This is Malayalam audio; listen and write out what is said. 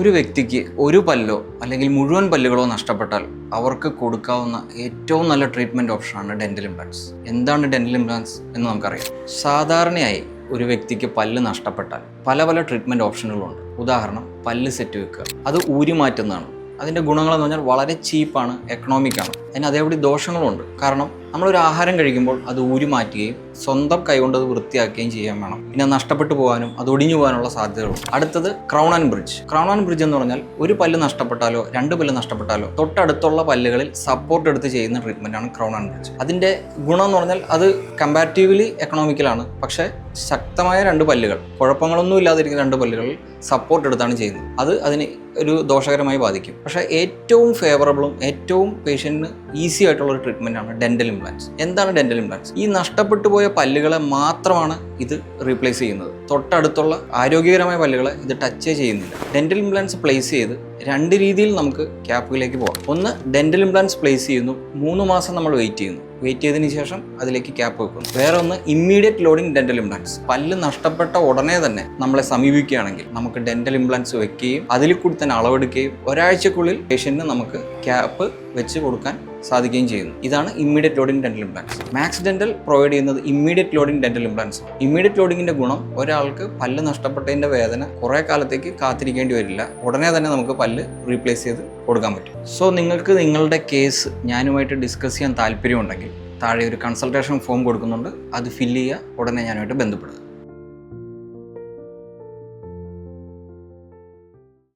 ഒരു വ്യക്തിക്ക് ഒരു പല്ലോ അല്ലെങ്കിൽ മുഴുവൻ പല്ലുകളോ നഷ്ടപ്പെട്ടാൽ അവർക്ക് കൊടുക്കാവുന്ന ഏറ്റവും നല്ല ട്രീറ്റ്മെൻറ്റ് ഓപ്ഷനാണ് ഡെൻ്റൽ ഇംപ്ലാന്റ്സ്. എന്താണ് ഡെൻ്റൽ ഇംപ്ലാന്റ്സ് എന്ന് നമുക്കറിയാം. സാധാരണയായി ഒരു വ്യക്തിക്ക് പല്ല് നഷ്ടപ്പെട്ടാൽ പല ട്രീറ്റ്മെൻറ്റ് ഓപ്ഷനുകളുണ്ട്. ഉദാഹരണം, പല്ല് സെറ്റ് വെക്കുക, അത് ഊരി മാറ്റുന്നതാണ്. അതിൻ്റെ ഗുണങ്ങളെന്ന് പറഞ്ഞാൽ വളരെ ചീപ്പാണ്, എക്കണോമിക്കാണ്. അതിന് അതേപടി ദോഷങ്ങളുമുണ്ട്. കാരണം നമ്മളൊരു ആഹാരം കഴിക്കുമ്പോൾ അത് ഊരി മാറ്റുകയും സ്വന്തം കൈകൊണ്ട് അത് വൃത്തിയാക്കുകയും ചെയ്യാൻ വേണം. പിന്നെ നഷ്ടപ്പെട്ടു പോകാനും അത് ഒടിഞ്ഞു പോകാനുള്ള സാധ്യതകളുണ്ട്. അടുത്തത് crown and bridge. Crown and bridge എന്ന് പറഞ്ഞാൽ ഒരു പല്ല് നഷ്ടപ്പെട്ടാലോ രണ്ട് പല്ല് നഷ്ടപ്പെട്ടാലോ തൊട്ടടുത്തുള്ള പല്ലുകളിൽ സപ്പോർട്ട് എടുത്ത് ചെയ്യുന്ന ട്രീറ്റ്മെൻറ്റാണ് ക്രൗൺ ആൻഡ് ബ്രിഡ്ജ്. അതിൻ്റെ ഗുണം എന്ന് പറഞ്ഞാൽ അത് കമ്പാരിറ്റീവ്ലി എക്കണോമിക്കലാണ്. പക്ഷേ ശക്തമായ രണ്ട് പല്ലുകൾ, കുഴപ്പങ്ങളൊന്നും ഇല്ലാതിരിക്കുന്ന രണ്ട് പല്ലുകളിൽ സപ്പോർട്ട് എടുത്താണ് ചെയ്യുന്നത്. അത് അതിന് ഒരു ദോഷകരമായി ബാധിക്കും. പക്ഷേ ഏറ്റവും ഫേവറബിളും ഏറ്റവും പേഷ്യൻറ്റിന് ഈസി ആയിട്ടുള്ള ഒരു ട്രീറ്റ്മെൻറ്റാണ് ഡെൻ്റൽ ഇംപ്ലാന്റ്സ്. എന്താണ് ഡെൻ്റൽ ഇംപ്ലാന്റ്സ്? ഈ നഷ്ടപ്പെട്ടു പോയ പല്ലുകളെ മാത്രമാണ് ഇത് റീപ്ലേസ് ചെയ്യുന്നത്. തൊട്ടടുത്തുള്ള ആരോഗ്യകരമായ പല്ലുകളെ ഇത് ടച്ചേ ചെയ്യുന്നില്ല. ഡെൻ്റൽ ഇംപ്ലാന്റ്സ് പ്ലേസ് ചെയ്ത് രണ്ട് രീതിയിൽ നമുക്ക് ക്യാപ്പിലേക്ക് പോകാം. ഒന്ന്, ഡെൻ്റൽ ഇംപ്ലാന്റ്സ് പ്ലേസ് ചെയ്യുന്നു, 3 മാസം നമ്മൾ വെയിറ്റ് ചെയ്യുന്നു. വെയിറ്റ് ചെയ്തതിന് ശേഷം അതിലേക്ക് ക്യാപ്പ് വെക്കുന്നു. വേറെ ഒന്ന്, ഇമ്മീഡിയറ്റ് ലോഡിംഗ് ഡെൻ്റൽ ഇംപ്ലാന്റ്സ്. പല്ല് നഷ്ടപ്പെട്ട ഉടനെ തന്നെ നമ്മളെ സമീപിക്കുകയാണെങ്കിൽ നമുക്ക് ഡെൻ്റൽ ഇംപ്ലാന്റ്സ് വെക്കുകയും അതിൽ കൂടി തന്നെ അളവെടുക്കുകയും ഒരാഴ്ചക്കുള്ളിൽ പേഷ്യൻറ്റിന് നമുക്ക് ക്യാപ്പ് വെച്ച് കൊടുക്കാൻ സാധിക്കുകയും ചെയ്യുന്നു. ഇതാണ് immediate loading dental implants. Max dental provide ചെയ്യുന്നത് immediate loading dental implants. Immediate ലോഡിങ്ങിൻ്റെ ഗുണം, ഒരാൾക്ക് പല്ല് നഷ്ടപ്പെട്ടതിൻ്റെ വേദന കുറേ കാലത്തേക്ക് കാത്തിരിക്കേണ്ടി വരില്ല. ഉടനെ തന്നെ നമുക്ക് പല്ല് റീപ്ലേസ് ചെയ്ത് കൊടുക്കാൻ പറ്റും. സോ നിങ്ങൾക്ക് നിങ്ങളുടെ കേസ് ഞാനുമായിട്ട് ഡിസ്കസ് ചെയ്യാൻ താല്പര്യമുണ്ടെങ്കിൽ താഴെ ഒരു കൺസൾട്ടേഷൻ ഫോം കൊടുക്കുന്നുണ്ട്. അത് ഫില്ല് ചെയ്യുക, ഉടനെ ഞാനുമായിട്ട് ബന്ധപ്പെടുക.